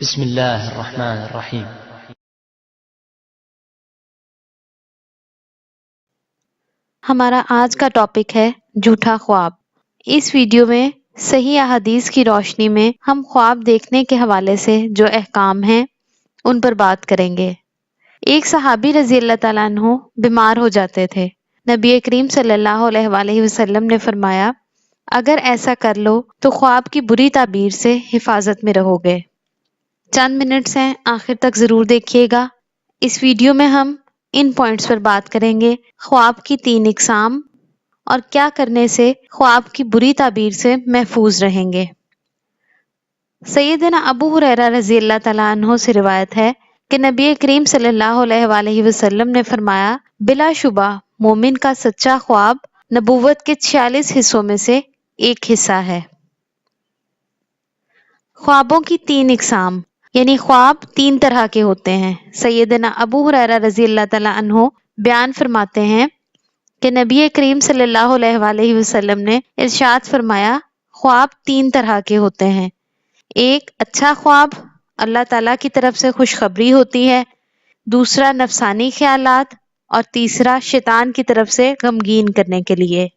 بسم اللہ الرحمن الرحیم۔ ہمارا آج کا ٹاپک ہے جھوٹا خواب۔ اس ویڈیو میں صحیح احادیث کی روشنی میں ہم خواب دیکھنے کے حوالے سے جو احکام ہیں ان پر بات کریں گے۔ ایک صحابی رضی اللہ تعالیٰ عنہ بیمار ہو جاتے تھے۔ نبی کریم صلی اللہ علیہ وآلہ وسلم نے فرمایا، اگر ایسا کر لو تو خواب کی بری تعبیر سے حفاظت میں رہو گے۔ چند منٹس ہیں، آخر تک ضرور دیکھیے گا۔ اس ویڈیو میں ہم ان پوائنٹس پر بات کریں گے: خواب کی 3 اقسام اور کیا کرنے سے خواب کی بری تعبیر سے محفوظ رہیں گے۔ سیدنا ابو ہریرہ رضی اللہ تعالیٰ عنہ سے روایت ہے کہ نبی کریم صلی اللہ علیہ وآلہ وسلم نے فرمایا، بلا شبہ مومن کا سچا خواب نبوت کے 46 حصوں میں سے ایک حصہ ہے۔ خوابوں کی 3 اقسام، یعنی خواب 3 طرح کے ہوتے ہیں۔ سیدنا ابو ہریرہ رضی اللہ تعالیٰ عنہ بیان فرماتے ہیں کہ نبی کریم صلی اللہ علیہ وآلہ وسلم نے ارشاد فرمایا، خواب 3 طرح کے ہوتے ہیں۔ ایک اچھا خواب، اللہ تعالیٰ کی طرف سے خوشخبری ہوتی ہے۔ دوسرا نفسانی خیالات، اور تیسرا شیطان کی طرف سے غمگین کرنے کے لیے۔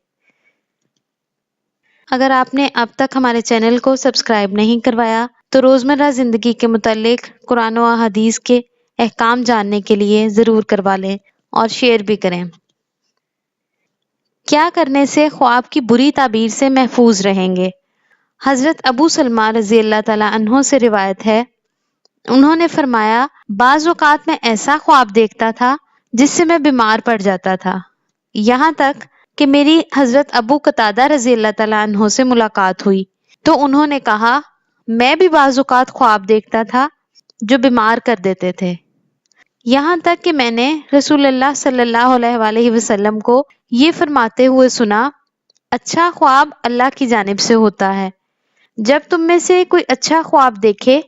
اگر آپ نے اب تک ہمارے چینل کو سبسکرائب نہیں کروایا تو روزمرہ زندگی کے متعلق قرآن و احادیث کے احکام جاننے کے لیے ضرور کروا لیں اور شیئر بھی کریں۔ کیا کرنے سے خواب کی بری تعبیر سے محفوظ رہیں گے؟ حضرت ابو سلمہ رضی اللہ تعالیٰ عنہ سے روایت ہے، انہوں نے فرمایا، بعض اوقات میں ایسا خواب دیکھتا تھا جس سے میں بیمار پڑ جاتا تھا، یہاں تک کہ میری حضرت ابو قتادہ رضی اللہ تعالیٰ عنہ سے ملاقات ہوئی تو انہوں نے کہا، میں بھی بعض اوقات خواب دیکھتا تھا جو بیمار کر دیتے تھے، یہاں تک کہ میں نے رسول اللہ صلی اللہ علیہ وآلہ وسلم کو یہ فرماتے ہوئے سنا، اچھا خواب اللہ کی جانب سے ہوتا ہے، جب تم میں سے کوئی اچھا خواب دیکھے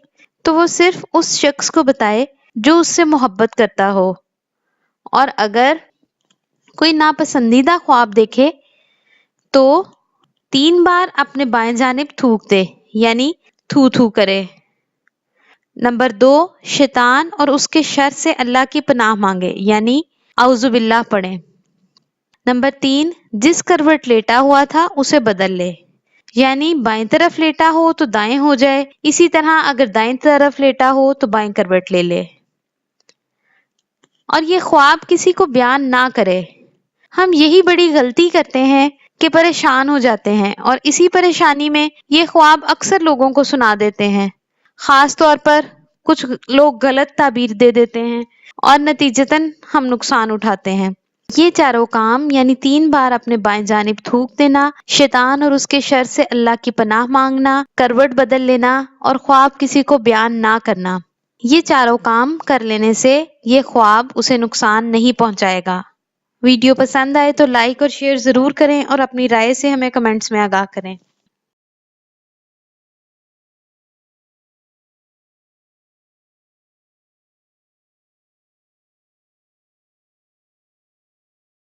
تو وہ صرف اس شخص کو بتائے جو اس سے محبت کرتا ہو، اور اگر کوئی ناپسندیدہ خواب دیکھے تو 3 بار اپنے بائیں جانب تھوک دے، یعنی تھو تھو کرے۔ نمبر 2، شیطان اور اس کے شر سے اللہ کی پناہ مانگے، یعنی اعوذ باللہ پڑھیں۔ نمبر 3، جس کروٹ لیٹا ہوا تھا اسے بدل لے، یعنی بائیں طرف لیٹا ہو تو دائیں ہو جائے، اسی طرح اگر دائیں طرف لیٹا ہو تو بائیں کروٹ لے لے۔ اور یہ خواب کسی کو بیان نہ کرے۔ ہم یہی بڑی غلطی کرتے ہیں کہ پریشان ہو جاتے ہیں اور اسی پریشانی میں یہ خواب اکثر لوگوں کو سنا دیتے ہیں، خاص طور پر کچھ لوگ غلط تعبیر دے دیتے ہیں اور نتیجتاً ہم نقصان اٹھاتے ہیں۔ یہ چاروں کام، یعنی 3 بار اپنے بائیں جانب تھوک دینا، شیطان اور اس کے شر سے اللہ کی پناہ مانگنا، کروٹ بدل لینا اور خواب کسی کو بیان نہ کرنا، یہ چاروں کام کر لینے سے یہ خواب اسے نقصان نہیں پہنچائے گا۔ ویڈیو پسند آئے تو لائک اور شیئر ضرور کریں اور اپنی رائے سے ہمیں کمنٹس میں آگاہ کریں۔